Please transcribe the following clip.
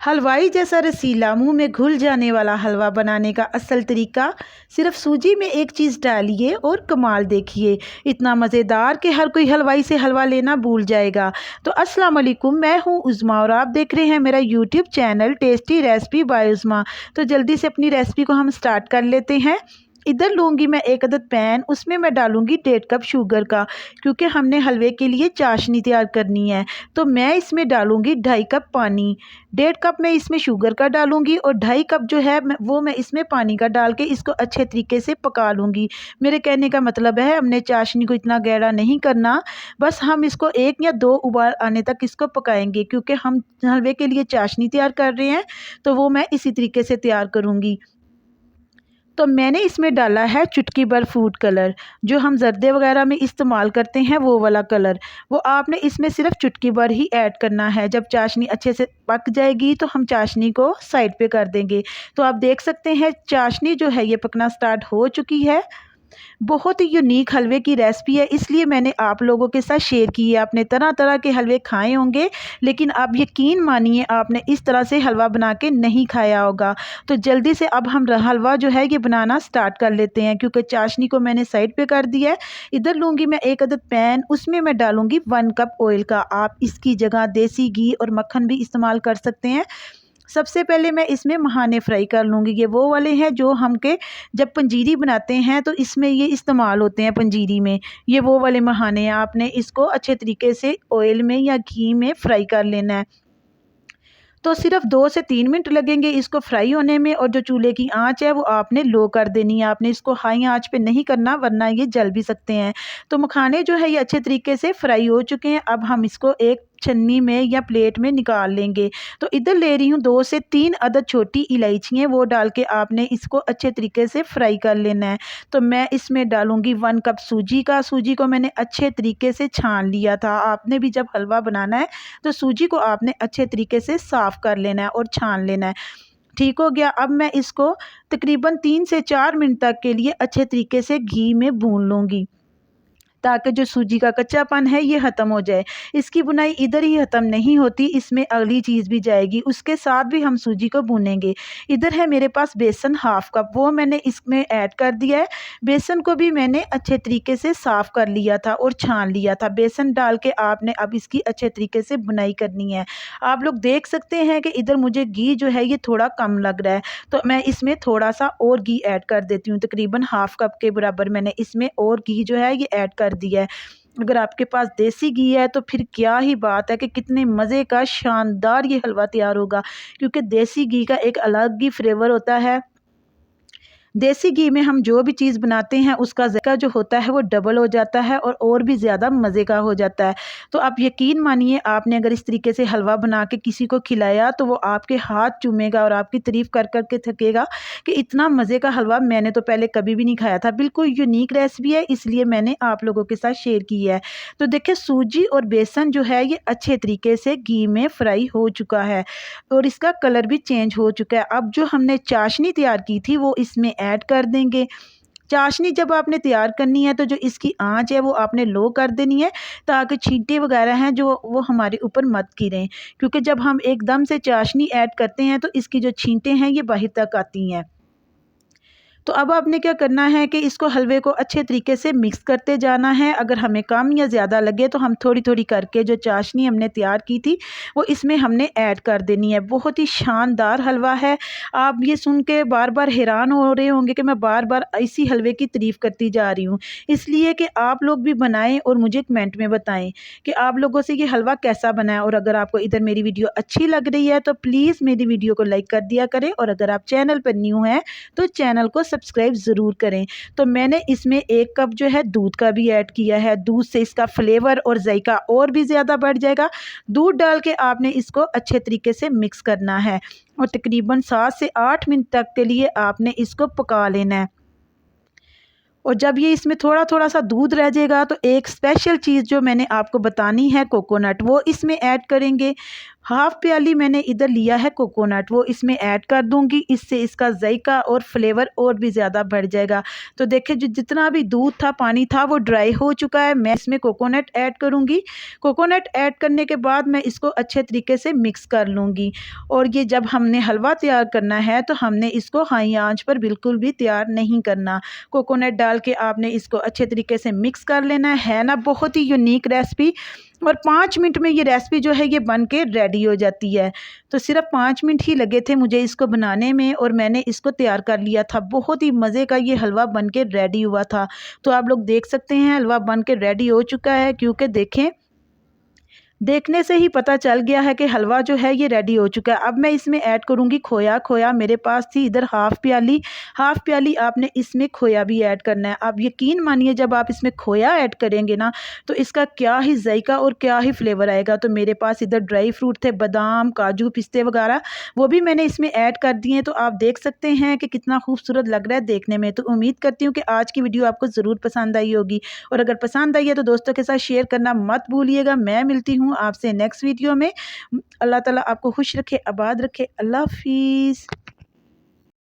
हलवाई जैसा रसीला मुंह में घुल जाने वाला हलवा बनाने का असल तरीका, सिर्फ सूजी में एक चीज़ डालिए और कमाल देखिए। इतना मज़ेदार कि हर कोई हलवाई से हलवा लेना भूल जाएगा। तो अस्सलाम वालेकुम, मैं हूं उज़मा और आप देख रहे हैं मेरा YouTube channel tasty recipe by Uzma. तो जल्दी से अपनी रेसिपी को हम स्टार्ट कर लेते हैं। इधर लूँगी मैं एक अदद पैन, उसमें मैं डालूँगी 1.5 कप शुगर का, क्योंकि हमने हलवे के लिए चाशनी तैयार करनी है। तो मैं इसमें डालूँगी 2.5 कप पानी। 1.5 कप मैं इसमें शुगर का डालूँगी और 2.5 कप जो है वो मैं इसमें पानी का डाल के इसको अच्छे तरीके से पका लूँगी। मेरे कहने का मतलब है हमने चाशनी को इतना गाढ़ा नहीं करना, बस हम इसको 1 या 2 उबाल आने तक इसको पकाएंगे, क्योंकि हम हलवे के लिए चाशनी तैयार कर रहे हैं। तो वो मैं इसी तरीके से तैयार करूँगी। तो मैंने इसमें डाला है चुटकी भर फूड कलर, जो हम जर्दे वगैरह में इस्तेमाल करते हैं वो वाला कलर। वो आपने इसमें सिर्फ चुटकी भर ही ऐड करना है। जब चाशनी अच्छे से पक जाएगी तो हम चाशनी को साइड पे कर देंगे। तो आप देख सकते हैं चाशनी जो है ये पकना स्टार्ट हो चुकी है। बहुत ही यूनिक हलवे की रेसिपी है, इसलिए मैंने आप लोगों के साथ शेयर की है। आपने तरह तरह के हलवे खाए होंगे, लेकिन आप यकीन मानिए आपने इस तरह से हलवा बना के नहीं खाया होगा। तो जल्दी से अब हम हलवा जो है ये बनाना स्टार्ट कर लेते हैं, क्योंकि चाशनी को मैंने साइड पे कर दिया है। इधर लूँगी मैं एक अदद पैन, उसमें मैं डालूँगी 1 कप ऑयल का। आप इसकी जगह देसी घी और मक्खन भी इस्तेमाल कर सकते हैं। सबसे पहले मैं इसमें मखाने फ्राई कर लूँगी। ये वो वाले हैं जो हम के जब पंजीरी बनाते हैं तो इसमें ये इस्तेमाल होते हैं पंजीरी में। ये वो वाले मखाने हैं। आपने इसको अच्छे तरीके से ऑयल में या घी में फ्राई कर लेना है। तो सिर्फ 2 से 3 मिनट लगेंगे इसको फ्राई होने में, और जो चूल्हे की आंच है वो आपने लो कर देनी है। आपने इसको हाई आंच पे नहीं करना, वरना ये जल भी सकते हैं। तो मखाने जो है ये अच्छे तरीके से फ्राई हो चुके हैं। अब हम इसको एक छन्नी में या प्लेट में निकाल लेंगे। तो इधर ले रही हूँ 2 से 3 अदद छोटी इलायचियाँ, वो डाल के आपने इसको अच्छे तरीके से फ्राई कर लेना है। तो मैं इसमें डालूँगी 1 कप सूजी का। सूजी को मैंने अच्छे तरीके से छान लिया था। आपने भी जब हलवा बनाना है तो सूजी को आपने अच्छे तरीके से साफ़ कर लेना है और छान लेना है। ठीक हो गया। अब मैं इसको तकरीबन 3 से 4 मिनट तक के लिए अच्छे तरीके से घी में भून लूँगी, ताकि जो सूजी का कच्चापन है ये ख़त्म हो जाए। इसकी बुनाई इधर ही ख़त्म नहीं होती, इसमें अगली चीज़ भी जाएगी, उसके साथ भी हम सूजी को भूनेंगे। इधर है मेरे पास बेसन 1/2 कप, वो मैंने इसमें ऐड कर दिया है। बेसन को भी मैंने अच्छे तरीके से साफ़ कर लिया था और छान लिया था। बेसन डाल के आपने अब इसकी अच्छे तरीके से बुनाई करनी है। आप लोग देख सकते हैं कि इधर मुझे घी जो है ये थोड़ा कम लग रहा है, तो मैं इसमें थोड़ा सा और घी ऐड कर देती हूँ। तकरीबन 1/2 कप के बराबर मैंने इसमें और घी जो है ये ऐड कर दिया है। अगर आपके पास देसी घी है तो फिर क्या ही बात है कि कितने मज़े का शानदार ये हलवा तैयार होगा, क्योंकि देसी घी का एक अलग ही फ्लेवर होता है। देसी घी में हम जो भी चीज़ बनाते हैं उसका ज़ायका जो होता है वो डबल हो जाता है और भी ज़्यादा मज़े का हो जाता है। तो आप यकीन मानिए आपने अगर इस तरीके से हलवा बना के किसी को खिलाया तो वो आपके हाथ चूमेगा और आपकी तारीफ़ कर कर के थकेगा कि इतना मज़े का हलवा मैंने तो पहले कभी भी नहीं खाया था। बिल्कुल यूनिक रेसिपी है, इसलिए मैंने आप लोगों के साथ शेयर की है। तो देखिए सूजी और बेसन जो है ये अच्छे तरीके से घी में फ्राई हो चुका है और इसका कलर भी चेंज हो चुका है। अब जो हमने चाशनी तैयार की थी वो इसमें ऐड कर देंगे। चाशनी जब आपने तैयार करनी है तो जो इसकी आंच है वो आपने लो कर देनी है, ताकि छींटे वगैरह हैं जो वो हमारे ऊपर मत गिरें, क्योंकि जब हम एकदम से चाशनी ऐड करते हैं तो इसकी जो छींटे हैं ये बाहर तक आती हैं। तो अब आपने क्या करना है कि इसको हलवे को अच्छे तरीके से मिक्स करते जाना है। अगर हमें कम या ज़्यादा लगे तो हम थोड़ी थोड़ी करके जो चाशनी हमने तैयार की थी वो इसमें हमने ऐड कर देनी है। बहुत ही शानदार हलवा है। आप ये सुन के बार बार हैरान हो रहे होंगे कि मैं बार बार इसी हलवे की तारीफ़ करती जा रही हूँ, इसलिए कि आप लोग भी बनाएं और मुझे कमेंट में बताएं कि आप लोगों से ये हलवा कैसा बना है। और अगर आपको इधर मेरी वीडियो अच्छी लग रही है तो प्लीज़ मेरी वीडियो को लाइक कर दिया करें, और अगर आप चैनल पर न्यू हैं तो चैनल को सब्सक्राइब ज़रूर करें। तो मैंने इसमें 1 कप जो है दूध का भी ऐड किया है। दूध से इसका फ्लेवर और जायका और भी ज़्यादा बढ़ जाएगा। दूध डाल के आपने इसको अच्छे तरीके से मिक्स करना है और तकरीबन 7 से 8 मिनट तक के लिए आपने इसको पका लेना है। और जब ये इसमें थोड़ा थोड़ा सा दूध रह जाएगा तो एक स्पेशल चीज़ जो मैंने आपको बतानी है, कोकोनट, वो इसमें ऐड करेंगे। हाफ़ प्याली मैंने इधर लिया है कोकोनट, वो इसमें ऐड कर दूँगी। इससे इसका जायका और फ्लेवर और भी ज़्यादा बढ़ जाएगा। तो देखिए जो जितना भी दूध था, पानी था, वो ड्राई हो चुका है। मैं इसमें कोकोनट ऐड करूँगी। कोकोनट ऐड करने के बाद मैं इसको अच्छे तरीके से मिक्स कर लूँगी। और ये जब हमने हलवा तैयार करना है तो हमने इसको हाई आंच पर बिल्कुल भी तैयार नहीं करना। कोकोनट डाल के आपने इसको अच्छे तरीके से मिक्स कर लेना है ना, बहुत ही यूनिक रेसिपी। और 5 मिनट में ये रेसिपी जो है ये बन के रेडी हो जाती है। तो सिर्फ 5 मिनट ही लगे थे मुझे इसको बनाने में और मैंने इसको तैयार कर लिया था। बहुत ही मज़े का ये हलवा बन के रेडी हुआ था। तो आप लोग देख सकते हैं हलवा बन के रेडी हो चुका है, क्योंकि देखें, देखने से ही पता चल गया है कि हलवा जो है ये रेडी हो चुका है। अब मैं इसमें ऐड करूँगी खोया। खोया मेरे पास थी इधर हाफ़ प्याली। हाफ़ प्याली आपने इसमें खोया भी ऐड करना है। आप यकीन मानिए जब आप इसमें खोया ऐड करेंगे ना तो इसका क्या ही जायका और क्या ही फ्लेवर आएगा। तो मेरे पास इधर ड्राई फ्रूट थे, बादाम, काजू, पिस्ते वगैरह, वो भी मैंने इसमें ऐड कर दिए हैं। तो आप देख सकते हैं कि कितना खूबसूरत लग रहा है देखने में। तो उम्मीद करती हूँ कि आज की वीडियो आपको ज़रूर पसंद आई होगी, और अगर पसंद आई है तो दोस्तों के साथ शेयर करना मत भूलिएगा। मैं मिलती हूँ आपसे नेक्स्ट वीडियो में। अल्लाह ताला आपको खुश रखे, आबाद रखे। अल्लाह हाफिज़।